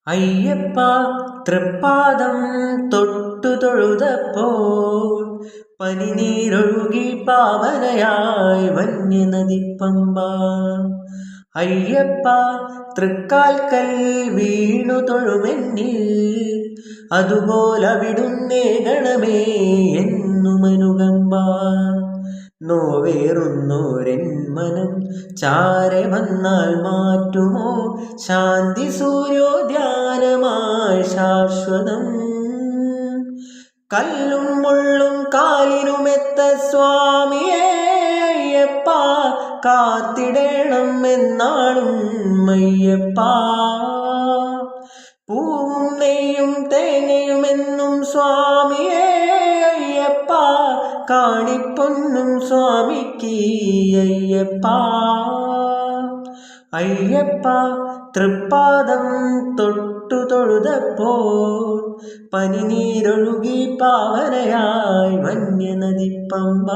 അയ്യപ്പ തൃപ്പാദം തൊട്ടു തൊഴുതപ്പോൾ പനിനീരൊഴുകി പാവനയായി വന്യനദിപ്പമ്പ. അയ്യപ്പ തൃക്കാൽക്കൽ വീണു തൊഴുമെന്നിൽ അതുപോലവിടുന്നേ ഗണമേ എന്നുമനുകമ്പ. നോവേറുന്നോരെൻ മനം ചാരെ വന്നാൽ മാറ്റുമോ ശാന്തി സൂര്യോദ്യാനമായി ശാശ്വതം. കല്ലും മുള്ളും കാലിനുമെത്ത സ്വാമിയേ അയ്യപ്പ കാത്തിടേണം എന്നാളും അയ്യപ്പ. പൂവും നെയ്യും തേങ്ങയുമെന്നും സ്വാമിയേ അയ്യപ്പ കാണിപ്പൊന്നും സ്വാമിക്ക് അയ്യപ്പ. അയ്യപ്പ തൃപ്പാദം തൊട്ടു തൊഴുതപ്പോൾ പനിനീരൊഴുകി പാവനയായി വന്യനദിപ്പമ്പ.